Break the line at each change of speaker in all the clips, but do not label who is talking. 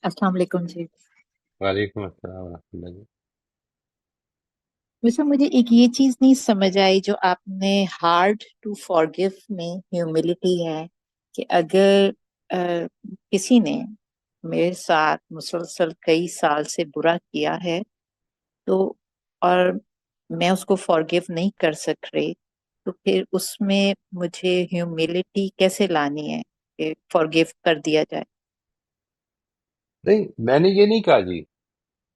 السلام علیکم جی۔
وعلیکم السلام ورحمۃ اللہ جی۔
ویسے مجھے ایک یہ چیز نہیں سمجھ آئی جو آپ نے ہارڈ ٹو فارگیو میں ہیوملٹی ہے کہ اگر کسی نے میرے ساتھ مسلسل کئی سال سے برا کیا ہے تو اور میں اس کو فارگیو نہیں کر سک رہی تو پھر اس میں مجھے ہیوملٹی کیسے لانی ہے کہ فارگیو کر دیا جائے؟
نہیں، میں نے یہ نہیں کہا جی،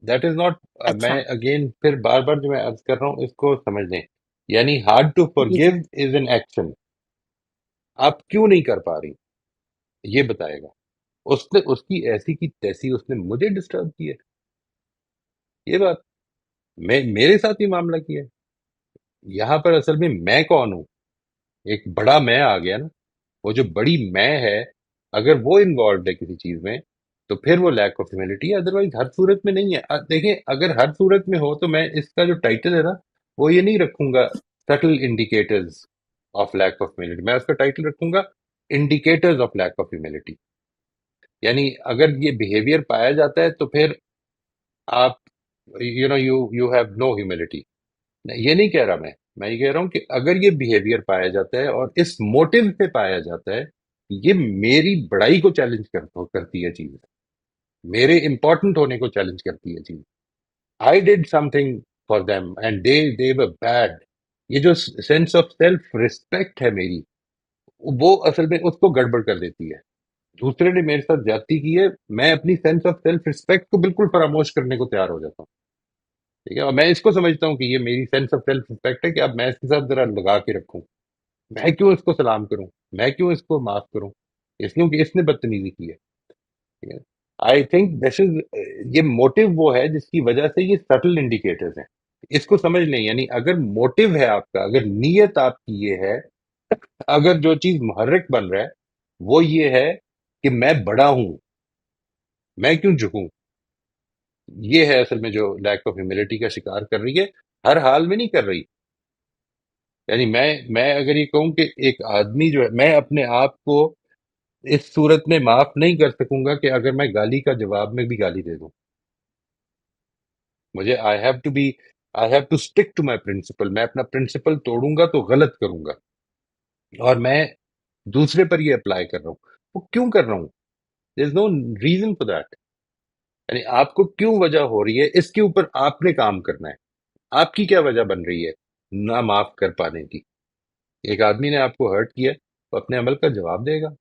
دیٹ از ناٹ،
اچھا۔
میں اگین پھر بار بار جو میں عرض کر رہا ہوں اس کو سمجھ لیں، یعنی ہارڈ ٹو
جی
forgive
جی۔
از این ایکشن، آپ کیوں نہیں کر پا رہی یہ بتائے گا۔ اس نے اس کی ایسی کی تیسی اس نے مجھے ڈسٹرب کیا ہے، یہ بات میں میرے ساتھ ہی معاملہ کیا ہے۔ یہاں پر اصل میں کون ہوں؟ ایک بڑا میں آ گیا نا، وہ جو بڑی میں ہے، اگر وہ انوالوڈ ہے کسی چیز میں تو پھر وہ لیک آف ہیوملٹی ہے، ادروائز ہر صورت میں نہیں ہے۔ دیکھیں، اگر ہر صورت میں ہو تو میں اس کا جو ٹائٹل ہے نا وہ یہ نہیں رکھوں گا still indicators of lack of humility, میں اس کا ٹائٹل رکھوں گا indicators of lack of humility. یعنی اگر یہ بیہیویئر پایا جاتا ہے تو پھر آپ یو ہیو نو ہیوملٹی۔ یہ نہیں کہہ رہا میں یہ کہہ رہا ہوں کہ اگر یہ بیہیویئر پایا جاتا ہے اور اس موٹو سے پایا جاتا ہے، یہ میری بڑائی کو چیلنج کرتی ہے چیز، میرے امپورٹنٹ ہونے کو چیلنج کرتی ہے چیز۔ I did something for them and they were bad, یہ جو سینس آف سیلف ریسپیکٹ ہے میری، وہ اصل میں اس کو گڑبڑ کر دیتی ہے۔ دوسرے نے میرے ساتھ زیادتی کی ہے، میں اپنی سینس آف سیلف ریسپیکٹ کو بالکل فراموش کرنے کو تیار ہو جاتا ہوں، ٹھیک ہے؟ اور میں اس کو سمجھتا ہوں کہ یہ میری سینس آف سیلف ریسپیکٹ ہے کہ اب میں اس کے ساتھ ذرا لگا کے رکھوں، میں کیوں اس کو سلام کروں، میں کیوں اس کو معاف کروں، اس لیے کہ اس نے بدتمیزی کی ہے۔ آئی تھنک دس از، یہ موٹو وہ ہے جس کی وجہ سے یہ سٹل انڈیکیٹرز ہیں، اس کو سمجھ لیں۔ یعنی اگر موٹو ہے آپ کا، اگر نیت آپ کی یہ ہے، اگر جو چیز محرک بن رہا ہے وہ یہ ہے کہ میں بڑا ہوں، میں کیوں جھکوں، یہ ہے اصل میں جو لیک آف ہیوملٹی کا شکار کر رہی ہے، ہر حال میں نہیں کر رہی۔ یعنی میں اگر یہ کہوں کہ ایک آدمی جو ہے، میں اپنے آپ کو اس صورت میں معاف نہیں کر سکوں گا کہ اگر میں گالی کا جواب میں بھی گالی دے دوں، مجھے I have to stick to my principal, میں اپنا پرنسپل توڑوں گا تو غلط کروں گا، اور میں دوسرے پر یہ اپلائی کر رہا ہوں۔ وہ کیوں کر رہا ہوں؟ دیر از نو ریزن فور دیٹ، یعنی آپ کو کیوں وجہ ہو رہی ہے، اس کے اوپر آپ نے کام کرنا ہے۔ آپ کی کیا وجہ بن رہی ہے نہ معاف کر پانے کی؟ ایک آدمی نے آپ کو ہرٹ کیا، تو اپنے عمل کا جواب دے گا۔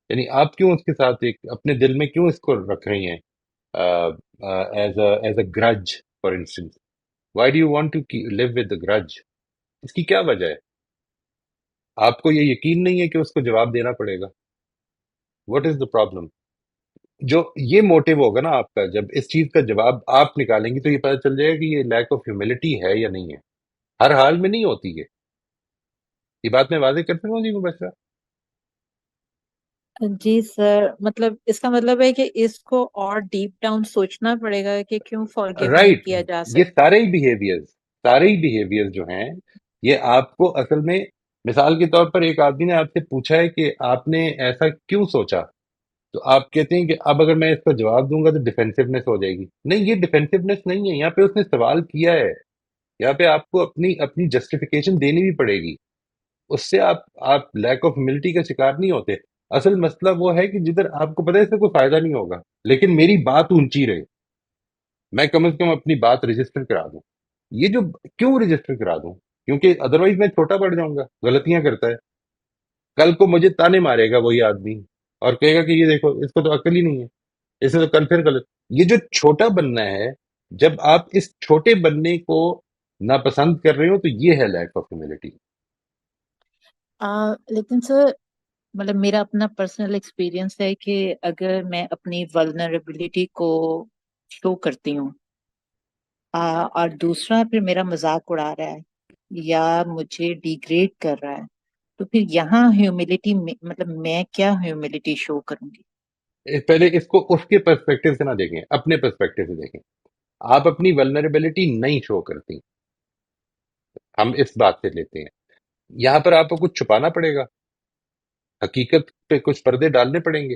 یعنی آپ کیوں اس کے ساتھ ایک اپنے دل میں کیوں اس کو رکھ رہی ہیں as a grudge? For instance, why do you want to live with grudge? اس کی کیا وجہ ہے؟ آپ کو یہ یقین نہیں ہے کہ اس کو جواب دینا پڑے گا؟ What is the problem? جو یہ موٹو ہوگا نا آپ کا، جب اس چیز کا جواب آپ نکالیں گی تو یہ پتہ چل جائے گا کہ یہ لیک آف ہیوملٹی ہے یا نہیں ہے۔ ہر حال میں نہیں ہوتی یہ بات میں واضح کر سکتا ہوں جی مبشرہ؟
جی سر، مطلب اس کا مطلب ہے کہ اس کو اور ڈیپ ڈاؤن سوچنا پڑے گا کہ کیوں فارگیو نہیں
رائٹ،
کیا جا
یہ
سکتا۔
سارے ہی بیہیویئر جو ہیں، یہ آپ کو اصل میں، مثال کے طور پر ایک آدمی نے آپ سے پوچھا ہے کہ آپ نے ایسا کیوں سوچا، تو آپ کہتے ہیں کہ اب اگر میں اس کا جواب دوں گا تو ڈیفینسونیس ہو جائے گی۔ نہیں، یہ ڈیفینسونیس نہیں ہے، یہاں پہ اس نے سوال کیا ہے، یہاں پہ آپ کو اپنی اپنی جسٹیفیکیشن دینی بھی پڑے گی، اس سے آپ لیک آف ہیوملٹی کا شکار نہیں ہوتے۔ اصل مسئلہ وہ ہے کہ جدھر آپ کو پتہ ہے اس سے کوئی فائدہ نہیں ہوگا لیکن میری بات اونچی رہے، میں کم از کم اپنی بات رجسٹر کرا دوں۔ یہ جو، کیوں رجسٹر کرا دوں؟ کیونکہ ادروائز میں چھوٹا پڑ جاؤں گا، غلطیاں کرتا ہے، کل کو مجھے تانے مارے گا وہی آدمی اور کہے گا کہ یہ دیکھو اس کو تو عقل ہی نہیں ہے، اس نے تو کل پھر غلط۔ یہ جو چھوٹا بننا ہے، جب آپ اس چھوٹے بننے کو ناپسند کر رہے ہو تو یہ ہے لیک آف ہیوملٹی۔
لیکن سر، مطلب میرا اپنا پرسنل ایکسپیرینس ہے کہ اگر میں اپنی ولنریبلٹی کو شو کرتی ہوں اور دوسرا پھر میرا مذاق اڑا رہا ہے یا مجھے ڈیگریڈ کر رہا ہے تو پھر یہاں ہیوملٹی، مطلب میں کیا ہیوملٹی شو کروں گی؟
پہلے اس کو اس کے پرسپیکٹو سے نہ دیکھیں، اپنے پرسپیکٹو سے دیکھیں۔ آپ اپنی ولنریبلٹی نہیں شو کرتی، ہم اس بات سے لیتے ہیں۔ یہاں پر آپ کو کچھ چھپانا پڑے گا، حقیقت پہ کچھ پردے ڈالنے پڑیں گے۔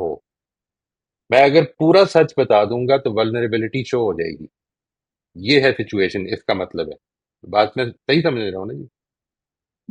ہو. میں اگر پورا سچ بتا دوں گا تو ولنریبلٹی شو ہو جائے گی. یہ ہے سچویشن، اس کا مطلب ہے. بات میں صحیح سمجھ رہا ہوں نا جی؟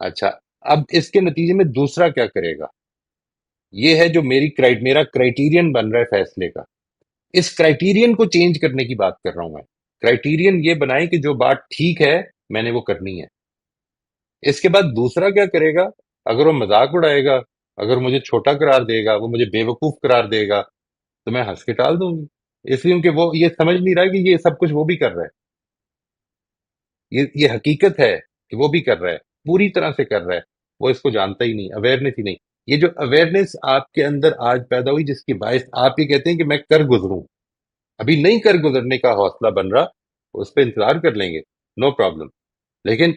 اچھا، اب اس کے نتیجے میں دوسرا کیا کرے گا؟ یہ ہے جو میرا کرائٹیرین بن رہا ہے فیصلے کا. اس کرائٹیرین کو چینج کرنے کی بات کر رہا ہوں میں. کرائٹیرین یہ بنائیں کہ جو بات ٹھیک ہے میں نے وہ کرنی ہے. اس کے بعد دوسرا کیا کرے گا؟ اگر وہ مذاق اڑائے گا، اگر مجھے چھوٹا قرار دے گا، وہ مجھے بے وقوف قرار دے گا، تو میں ہنس کے ٹال دوں گی. اس لیے کہ وہ یہ سمجھ نہیں رہا کہ یہ سب کچھ وہ بھی کر رہا ہے. یہ حقیقت ہے کہ وہ بھی کر رہا ہے، پوری طرح سے کر رہا ہے. وہ اس کو جانتا ہی نہیں، اویئرنیس ہی نہیں. یہ جو اویئرنیس آپ کے اندر آج پیدا ہوئی، جس کی باعث آپ یہ کہتے ہیں کہ میں کر گزروں، ابھی نہیں کر گزرنے کا حوصلہ بن رہا، اس پہ انتظار کر لیں گے، نو پرابلم. لیکن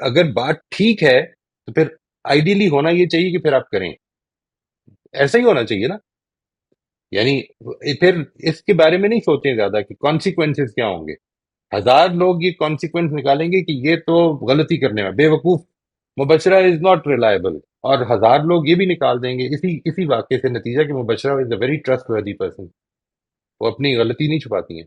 اگر بات ٹھیک ہے تو پھر آئیڈیلی ہونا یہ چاہیے کہ پھر آپ کریں. ایسا ہی ہونا چاہیے نا. یعنی پھر اس کے بارے میں نہیں سوچیں زیادہ کہ کانسیکوینسز کیا ہوں گے. ہزار لوگ یہ کانسیکوینس نکالیں گے کہ یہ تو غلطی کرنے میں بے وقوف، مبشرہ از ناٹ ریلائبل. اور ہزار لوگ یہ بھی نکال دیں گے اسی واقعے سے نتیجہ کہ مبشرہ از اے ویری ٹرسٹ وردی پرسن. وہ اپنی غلطی نہیں چھپاتی ہیں.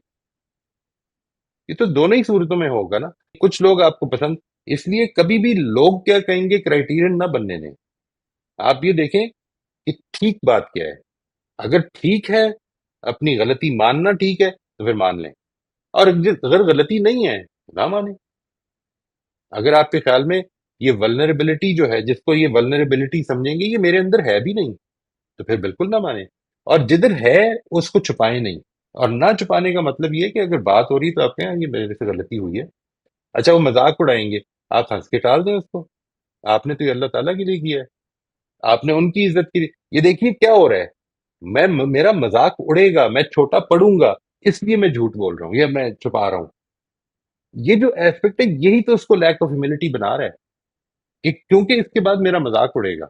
یہ تو دونوں ہی صورتوں میں ہوگا نا. کچھ لوگ آپ کو پسند، اس لیے کبھی بھی لوگ کیا کہیں گے کرائٹیرین نہ بننے دیں. آپ یہ دیکھیں کہ ٹھیک بات کیا ہے. اگر ٹھیک ہے، اپنی غلطی ماننا ٹھیک ہے تو پھر مان لیں. اور اگر غلطی نہیں ہے نہ مانیں. اگر آپ کے خیال میں یہ ولنریبلٹی جو ہے، جس کو یہ ولنریبلٹی سمجھیں گے، یہ میرے اندر ہے بھی نہیں، تو پھر بالکل نہ مانیں. اور جدھر ہے اس کو چھپائیں نہیں. اور نہ چھپانے کا مطلب یہ ہے کہ اگر بات ہو رہی تو آپ کہیں یہ میرے سے غلطی ہوئی ہے. اچھا، وہ مذاق اڑائیں گے، آپ ہنس کے ٹال دیں اس کو. آپ نے تو یہ اللہ تعالیٰ کے لیے کیا ہے، آپ نے ان کی عزت کی. یہ دیکھیے کیا ہو رہا ہے. میرا مذاق اڑے گا، میں چھوٹا پڑوں گا، اس لیے میں جھوٹ بول رہا ہوں یا میں چھپا رہا ہوں. یہ جو ایسپیکٹ ہے یہی تو اس کو لیک آف ہیوملٹی بنا رہا ہے کہ کیونکہ اس کے بعد میرا مذاق اڑے گا.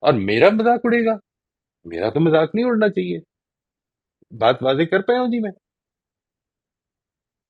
اور میرا مذاق اڑے گا، میرا تو مذاق نہیں اڑنا چاہیے. بات واضح کر پایا ہوں جی میں؟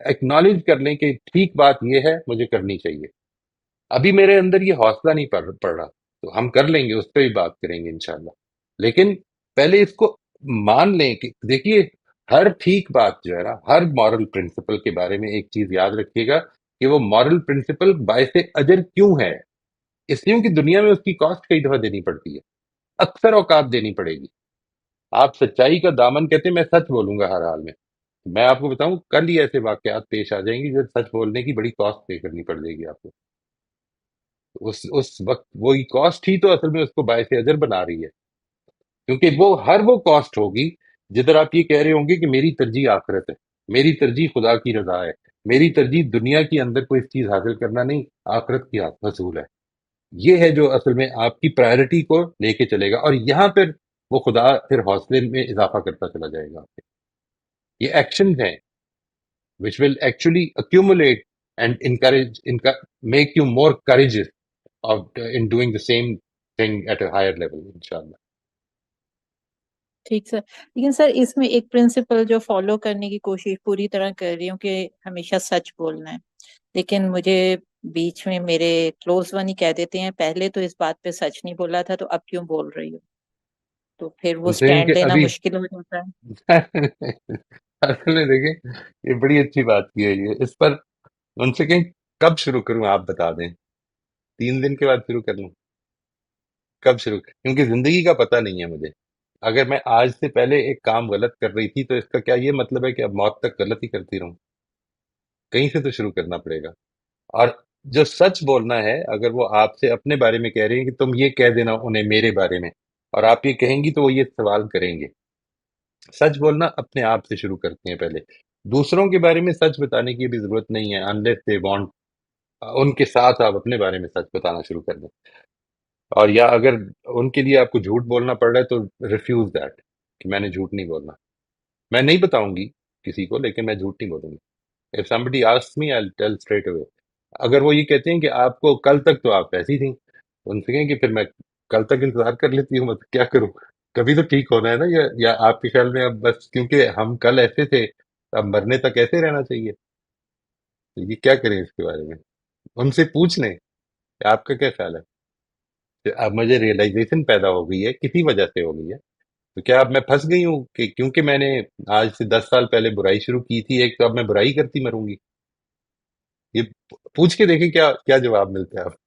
ایکنالج کر لیں کہ ٹھیک بات یہ ہے، مجھے کرنی چاہیے. ابھی میرے اندر یہ حوصلہ نہیں پڑ رہا، تو ہم کر لیں گے، اس پہ بھی بات کریں گے انشاءاللہ. لیکن پہلے اس کو مان لیں کہ دیکھیے، ہر ٹھیک بات جو ہے نا، ہر مورل پرنسپل کے بارے میں ایک چیز یاد رکھیے گا کہ وہ مورل پرنسپل باعث اجر کیوں ہے. اس لیے کہ دنیا میں اس کی کاسٹ کئی دفعہ دینی پڑتی ہے، اکثر اوقات دینی پڑے گی. آپ سچائی کا دامن کہتے ہیں، میں سچ بولوں گا ہر حال میں. میں آپ کو بتاؤں، کل ہی ایسے واقعات پیش آ جائیں گے جو سچ بولنے کی بڑی کاسٹ پے کرنی پڑ جائے گی آپ کو. اس وقت وہی کاسٹ ہی تو اصل میں اس کو باعث اجر بنا رہی ہے. کیونکہ وہ کاسٹ ہوگی جدھر آپ یہ کہہ رہے ہوں گے کہ میری ترجیح آخرت ہے، میری ترجیح خدا کی رضا ہے، میری ترجیح دنیا کے اندر کوئی چیز حاصل کرنا نہیں، آخرت کی حصول ہے. یہ ہے جو اصل میں آپ کی پرائرٹی کو لے کے چلے گا. اور یہاں پھر وہ خدا پھر حوصلے میں اضافہ کرتا چلا جائے گا. یہ ایکشن ہیں which will actually accumulate and make you more courageous of in doing the same thing at a higher level, inshallah.
ٹھیک سر، لیکن سر اس میں ایک پرنسپل جو فالو کرنے کی کوشش پوری طرح کر رہی ہوں کہ ہمیشہ سچ بولنا ہے، لیکن مجھے بیچ میں میرے کلوز ون ہی کہہ دیتے ہیں پہلے تو اس بات پہ سچ نہیں بولا تھا تو اب کیوں بول رہی ہو، تو پھر وہ
ان سے کہ
سٹینڈ لینا
ابھی
مشکل ہو جاتا ہے۔
اصل میں دیکھیں، یہ بڑی اچھی بات کی ہے. یہ اس پر ان سے کہیں کب شروع کروں آپ بتا دیں. 3 دن کے بعد شروع کر لوں؟ کب شروع کیونکہ زندگی کا پتہ نہیں ہے مجھے. اگر میں آج سے پہلے ایک کام غلط کر رہی تھی تو اس کا کیا یہ مطلب ہے کہ اب موت تک غلط ہی کرتی رہوں؟ کہیں سے تو شروع کرنا پڑے گا. اور جو سچ بولنا ہے، اگر وہ آپ سے اپنے بارے میں کہہ رہے ہیں کہ تم یہ کہہ دینا انہیں میرے بارے میں، اور آپ یہ کہیں گی تو وہ یہ سوال کریں گے. سچ بولنا اپنے آپ سے شروع کرتے ہیں پہلے. دوسروں کے بارے میں سچ بتانے کی بھی ضرورت نہیں ہے unless they want. ان کے ساتھ آپ اپنے بارے میں سچ بتانا شروع کر دیں. اور یا اگر ان کے لیے آپ کو جھوٹ بولنا پڑ رہا ہے تو ریفیوز دیٹ کہ میں نے جھوٹ نہیں بولنا. میں نہیں بتاؤں گی کسی کو، لیکن میں جھوٹ نہیں بولوں گی. If somebody asks me, I'll tell straight away. اگر وہ یہ کہتے ہیں کہ آپ کو کل تک تو آپ ایسی تھیں، تو ان سے کہیں کہ پھر میں کل تک انتظار کر لیتی ہوں، میں کیا کروں؟ کبھی تو ٹھیک ہونا ہے نا. یا آپ کے خیال میں اب بس کیونکہ ہم کل ایسے تھے اب مرنے تک ایسے رہنا چاہیے؟ یہ کیا کریں اس کے بارے میں؟ ان سے پوچھ لیں کہ آپ کا کیا خیال ہے؟ کہ اب مجھے ریئلائزیشن پیدا ہو گئی ہے، کسی وجہ سے ہو گئی ہے، تو کیا اب میں پھنس گئی ہوں کہ کیونکہ میں نے آج سے 10 سال پہلے برائی شروع کی تھی ایک، تو اب میں برائی کرتی مروں گی؟ یہ پوچھ کے دیکھیں کیا کیا جواب ملتا ہے آپ